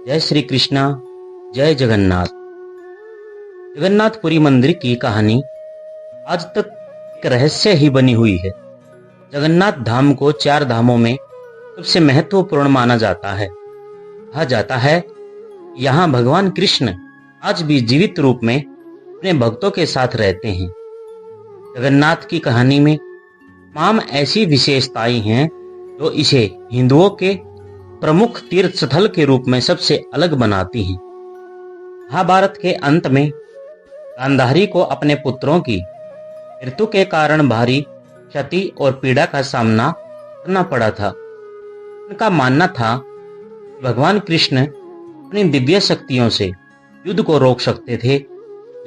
जय श्री कृष्णा। जय जगन्नाथ। जगन्नाथपुरी मंदिर की कहानी आज तक एक रहस्य ही बनी हुई है। जगन्नाथ धाम को चार धामों में सबसे महत्वपूर्ण माना जाता है। कहा जाता है यहाँ भगवान कृष्ण आज भी जीवित रूप में अपने भक्तों के साथ रहते हैं। जगन्नाथ की कहानी में तमाम ऐसी विशेषताएं हैं जो इसे हिंदुओं के प्रमुख तीर्थ स्थल के रूप में सबसे अलग बनाती हैं। महाभारत के अंत में गांधारी को अपने पुत्रों की मृत्यु के कारण भारी क्षति और पीड़ा का सामना करना पड़ा था। उनका मानना था कि भगवान कृष्ण अपनी दिव्य शक्तियों से युद्ध को रोक सकते थे,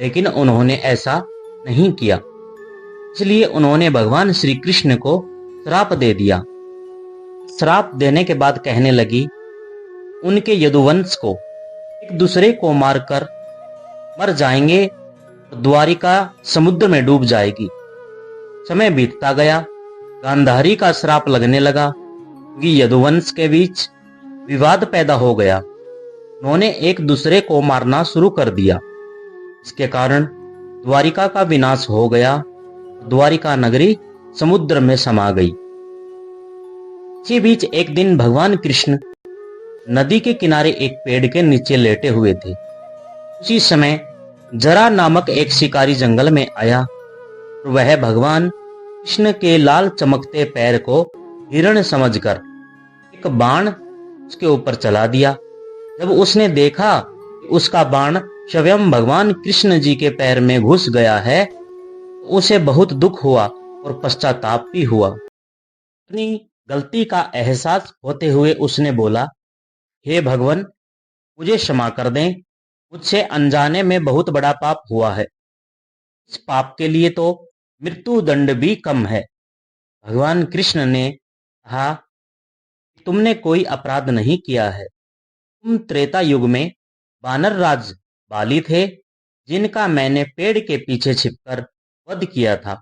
लेकिन उन्होंने ऐसा नहीं किया। इसलिए उन्होंने भगवान श्री कृष्ण को श्राप दे दिया। श्राप देने के बाद कहने लगी, उनके यदुवंश को एक दूसरे को मारकर मर जाएंगे और द्वारिका समुद्र में डूब जाएगी। समय बीतता गया, गांधारी का श्राप लगने लगा कि यदुवंश के बीच विवाद पैदा हो गया। उन्होंने एक दूसरे को मारना शुरू कर दिया। इसके कारण द्वारिका का विनाश हो गया। द्वारिका नगरी समुद्र में समा गई। इसी बीच एक दिन भगवान कृष्ण नदी के किनारे एक पेड़ के नीचे लेटे हुए थे। उसी समय जरा नामक एक शिकारी जंगल में आया और वह भगवान कृष्ण के लाल चमकते पैर को हिरण समझकर एक बाण उसके ऊपर चला दिया। जब उसने देखा कि उसका बाण स्वयं भगवान कृष्ण जी के पैर में घुस गया है, तो उसे बहुत दुख हुआ और पश्चाताप भी हुआ। अपनी गलती का एहसास होते हुए उसने बोला, हे भगवान, मुझे क्षमा कर दें। मुझसे अनजाने में बहुत बड़ा पाप हुआ है। इस पाप के लिए तो मृत्यु दंड भी कम है। भगवान कृष्ण ने कहा, तुमने कोई अपराध नहीं किया है। तुम त्रेता युग में वानर राज बाली थे, जिनका मैंने पेड़ के पीछे छिपकर वध किया था,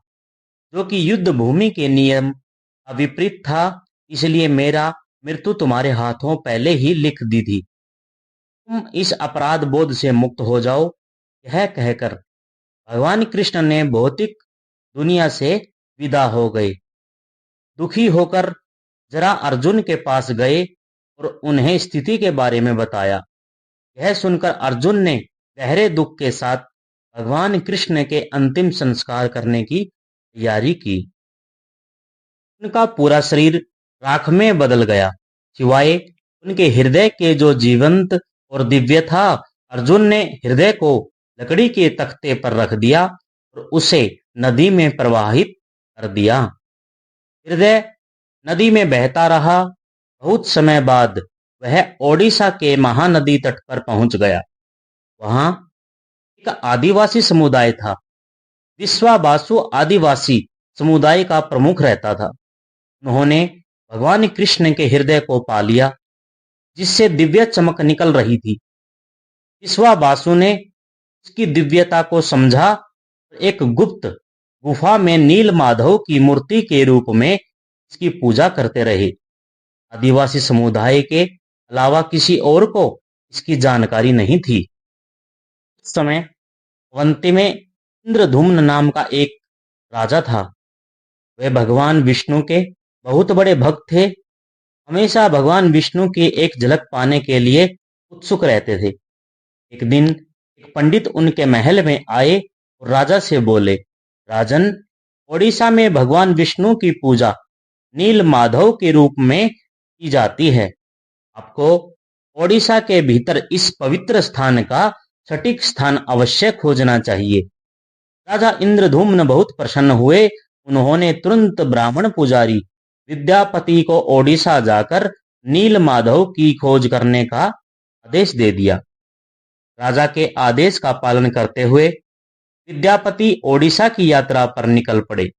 जो कि युद्ध भूमि के नियम का विपरीत था। इसलिए मेरा मृत्यु तुम्हारे हाथों पहले ही लिख दी थी। तुम इस अपराध बोध से मुक्त हो जाओ। यह कहकर भगवान कृष्ण ने भौतिक दुनिया से विदा हो गए। दुखी होकर जरा अर्जुन के पास गए और उन्हें स्थिति के बारे में बताया। यह सुनकर अर्जुन ने गहरे दुख के साथ भगवान कृष्ण के अंतिम संस्कार करने की तैयारी की। उनका पूरा शरीर राख में बदल गया, सिवाय उनके हृदय के जो जीवंत और दिव्य था। अर्जुन ने हृदय को लकड़ी के तख्ते पर रख दिया और उसे नदी में प्रवाहित कर दिया। हृदय नदी में बहता रहा। बहुत समय बाद वह ओडिशा के महानदी तट पर पहुंच गया। वहां एक आदिवासी समुदाय था। विश्वाबासु आदिवासी समुदाय का प्रमुख रहता था। उन्होंने भगवान कृष्ण के हृदय को पा लिया, जिससे दिव्य चमक निकल रही थी। विश्वाबासु ने उसकी दिव्यता को समझा और एक गुप्त गुफा में नील माधव की मूर्ति के रूप में इसकी पूजा करते रहे। आदिवासी समुदाय के अलावा किसी और को इसकी जानकारी नहीं थी। उस समय अवंती में इंद्रधुम्न नाम का एक राजा था। वह भगवान विष्णु के बहुत बड़े भक्त थे। हमेशा भगवान विष्णु की एक झलक पाने के लिए उत्सुक रहते थे। एक दिन एक पंडित उनके महल में आए और राजा से बोले, राजन, ओडिशा में भगवान विष्णु की पूजा नील माधव के रूप में की जाती है। आपको ओडिशा के भीतर इस पवित्र स्थान का सटीक स्थान अवश्य खोजना चाहिए। राजा इंद्रधुम्न बहुत प्रसन्न हुए। उन्होंने तुरंत ब्राह्मण पुजारी विद्यापति को ओडिशा जाकर नील माधव की खोज करने का आदेश दे दिया। राजा के आदेश का पालन करते हुए विद्यापति ओडिशा की यात्रा पर निकल पड़े।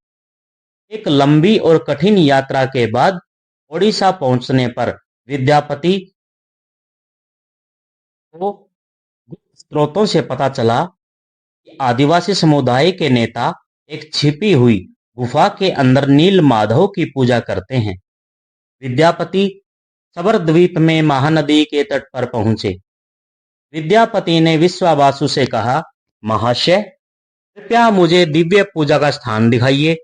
एक लंबी और कठिन यात्रा के बाद ओडिशा पहुंचने पर विद्यापति को गुप्त स्रोतों से पता चला कि आदिवासी समुदाय के नेता एक छिपी हुई गुफा के अंदर नील माधव की पूजा करते हैं। विद्यापति सबर द्वीप में महानदी के तट पर पहुंचे। विद्यापति ने विश्वावासु से कहा, महाशय, कृपया मुझे दिव्य पूजा का स्थान दिखाइए।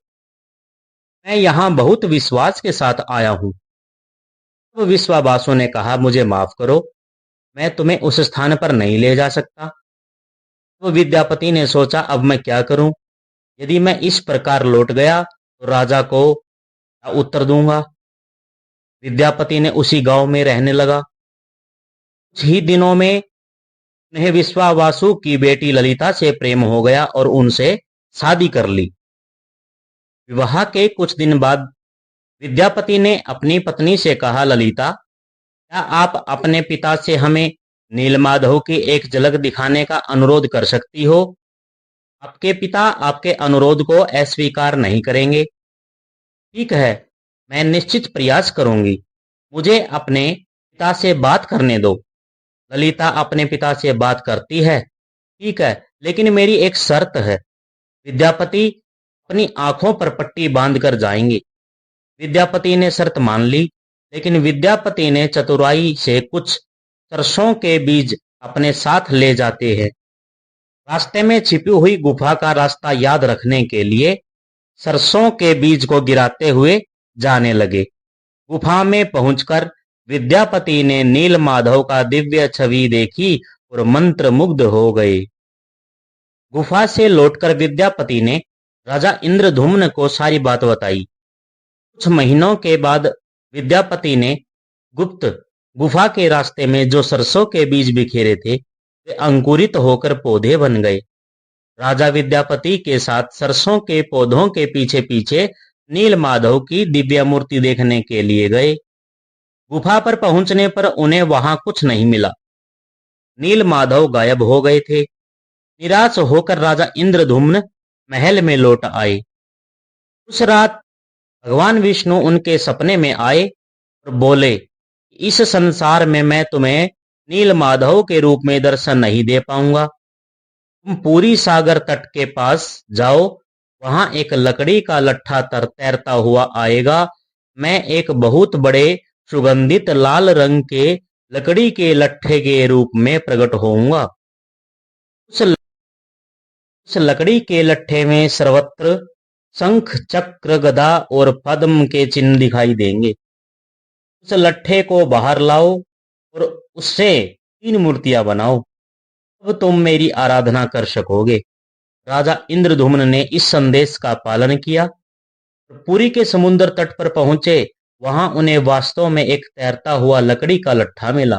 मैं यहाँ बहुत विश्वास के साथ आया हूँ। तब विश्वावासु ने कहा, मुझे माफ करो, मैं तुम्हें उस स्थान पर नहीं ले जा सकता। तो विद्यापति ने सोचा, अब मैं क्या करूं? यदि मैं इस प्रकार लौट गया तो राजा को क्या उत्तर दूंगा? विद्यापति ने उसी गांव में रहने लगा। कुछ ही दिनों में उन्हें विश्वावासु की बेटी ललिता से प्रेम हो गया और उनसे शादी कर ली। विवाह के कुछ दिन बाद विद्यापति ने अपनी पत्नी से कहा, ललिता, क्या आप अपने पिता से हमें नीलमाधव की एक झलक दिखाने का अनुरोध कर सकती हो? आपके पिता आपके अनुरोध को अस्वीकार नहीं करेंगे। ठीक है, मैं निश्चित प्रयास करूंगी। मुझे अपने पिता से बात करने दो। ललिता अपने पिता से बात करती है। ठीक है, लेकिन मेरी एक शर्त है। विद्यापति अपनी आंखों पर पट्टी बांधकर जाएंगे। विद्यापति ने शर्त मान ली, लेकिन विद्यापति ने चतुराई से कुछ सरसों के बीज अपने साथ ले जाते हैं। रास्ते में छिपी हुई गुफा का रास्ता याद रखने के लिए सरसों के बीज को गिराते हुए जाने लगे। गुफा में पहुंचकर विद्यापति ने नीलमाधव का दिव्य छवि देखी और मंत्रमुग्ध हो गए। गुफा से लौटकर विद्यापति ने राजा इंद्रद्युम्न को सारी बात बताई। कुछ महीनों के बाद विद्यापति ने गुप्त गुफा के रास्ते में जो सरसों के बीज बिखेरे थे वे अंकुरित होकर पौधे बन गए। राजा विद्यापति के साथ सरसों के पौधों के पीछे पीछे नीलमाधव की दिव्य मूर्ति देखने के लिए गए। गुफा पर पहुंचने पर उन्हें वहां कुछ नहीं मिला। नीलमाधव गायब हो गए थे। निराश होकर राजा इंद्रद्युम्न महल में लौट आए। उस रात भगवान विष्णु उनके सपने में आए और बोले, इस संसार में मैं तुम्हें नीलमाधव के रूप में दर्शन नहीं दे पाऊंगा। तुम पूरी सागर तट के पास जाओ, वहां एक लकड़ी का लट्ठा तैरता हुआ आएगा। मैं एक बहुत बड़े सुगंधित लाल रंग के लकड़ी के लट्ठे के रूप में प्रकट होऊंगा। उस लकड़ी के लट्ठे में सर्वत्र शंख, चक्र, गदा और पद्म के चिन्ह दिखाई देंगे। उस लट्ठे को बाहर लाओ और उससे 3 मूर्तियां बनाओ। अब तुम मेरी आराधना कर सकोगे। राजा इंद्रद्युम्न ने इस संदेश का पालन किया। पुरी के समुद्र तट पर पहुंचे। वहां उन्हें वास्तव में एक तैरता हुआ लकड़ी का लट्ठा मिला,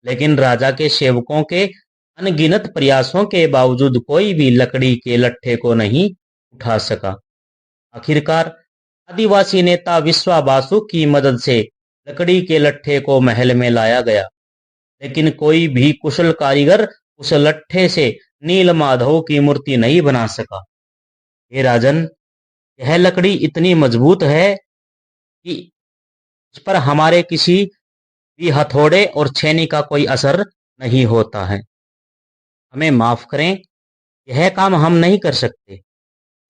लेकिन राजा के सेवकों के अनगिनत प्रयासों के बावजूद कोई भी लकड़ी के लट्ठे को नहीं उठा सका। आखिरकार आदिवासी नेता विश्वावासु की मदद से लकड़ी के लट्ठे को महल में लाया गया, लेकिन कोई भी कुशल कारीगर उस लट्ठे से नीलमाधव की मूर्ति नहीं बना सका। हे राजन, यह लकड़ी इतनी मजबूत है कि इस पर हमारे किसी भी हथौड़े और छेनी का कोई असर नहीं होता है। हमें माफ करें, यह काम हम नहीं कर सकते।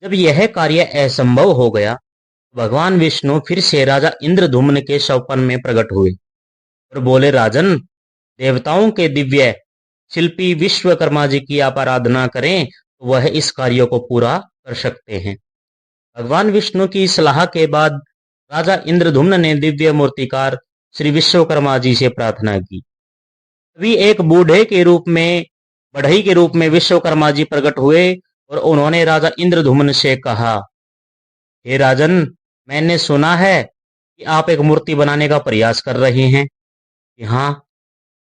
जब यह कार्य असंभव हो गया, भगवान विष्णु फिर से राजा इंद्रद्युम्न के स्वप्न में प्रकट हुए और बोले, राजन, देवताओं के दिव्य शिल्पी विश्वकर्मा जी की आप आराधना करें तो वह इस कार्य को पूरा कर सकते हैं। भगवान विष्णु की सलाह के बाद राजा इंद्रद्युम्न ने दिव्य मूर्तिकार श्री विश्वकर्मा जी से प्रार्थना की। तभी एक बूढ़े के रूप में, बढ़ई के रूप में विश्वकर्मा जी प्रकट हुए और उन्होंने राजा इंद्रद्युम्न से कहा, हे राजन, मैंने सुना है कि आप एक मूर्ति बनाने का प्रयास कर रहे हैं। कि हाँ,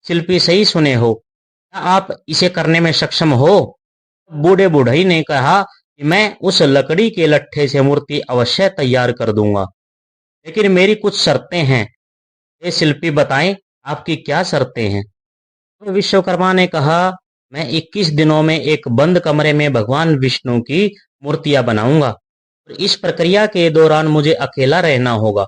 शिल्पी, सही सुने हो। क्या आप इसे करने में सक्षम हो? बूढ़े बुढ़ई ने कहा कि मैं उस लकड़ी के लट्ठे से मूर्ति अवश्य तैयार कर दूंगा, लेकिन मेरी कुछ शर्तें हैं। ये शिल्पी, बताएं आपकी क्या शर्तें हैं? तो विश्वकर्मा ने कहा, मैं 21 दिनों में एक बंद कमरे में भगवान विष्णु की मूर्तियां बनाऊंगा और इस प्रक्रिया के दौरान मुझे अकेला रहना होगा।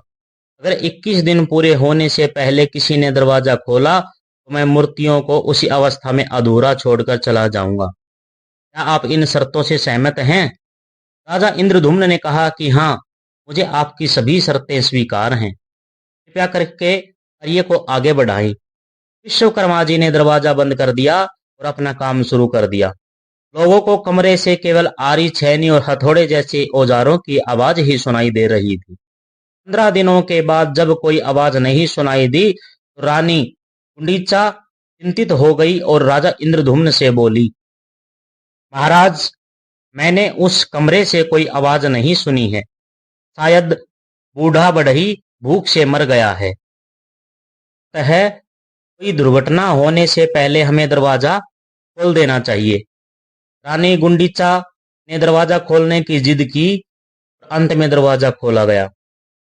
अगर 21 दिन पूरे होने से पहले किसी ने दरवाजा खोला तो मैं मूर्तियों को उसी अवस्था में अधूरा छोड़कर चला जाऊंगा। क्या आप इन शर्तों से सहमत हैं? राजा इंद्रद्युम्न ने कहा कि हाँ, मुझे आपकी सभी शर्तें स्वीकार हैं। कृपया करके कार्य को आगे बढ़ाएं। विश्वकर्मा जी ने दरवाजा बंद कर दिया और अपना काम शुरू कर दिया। लोगों को कमरे से केवल आरी, छेनी और हथौड़े जैसे औजारों की आवाज ही सुनाई दे रही थी। 15 दिनों के बाद जब कोई आवाज नहीं सुनाई दी तो रानी कुंडीचा चिंतित हो गई और राजा इंद्रधुम्न से बोली, महाराज, मैंने उस कमरे से कोई आवाज नहीं सुनी है। शायद बूढ़ा बढ़ई भूख से मर गया है। अतः कोई दुर्घटना होने से पहले हमें दरवाजा खोल देना चाहिए। रानी गुंडीचा ने दरवाजा खोलने की जिद की। अंत में दरवाजा खोला गया,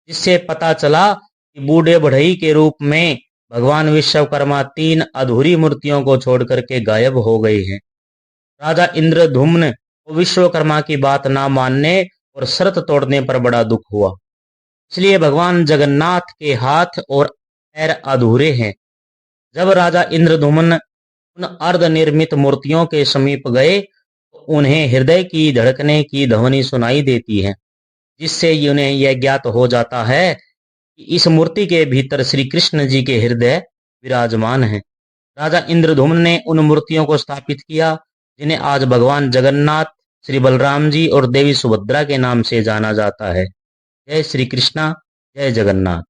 जिससे पता चला कि बूढ़े बढ़ई के रूप में भगवान विश्वकर्मा 3 अधूरी मूर्तियों को छोड़ करके गायब हो गए हैं। राजा इंद्रधुम्न को विश्वकर्मा की बात ना मानने और शर्त तोड़ने पर बड़ा दुख हुआ। इसलिए भगवान जगन्नाथ के हाथ और पैर अधूरे हैं। जब राजा इंद्रधुम्न उन अर्धनिर्मित मूर्तियों के समीप गए तो उन्हें हृदय की धड़कने की ध्वनि सुनाई देती है, जिससे उन्हें यह ज्ञात हो जाता है कि इस मूर्ति के भीतर श्री कृष्ण जी के हृदय विराजमान हैं। राजा इंद्रधुम्न ने उन मूर्तियों को स्थापित किया, जिन्हें आज भगवान जगन्नाथ, श्री बलराम जी और देवी सुभद्रा के नाम से जाना जाता है। जय श्री कृष्णा, जय जगन्नाथ।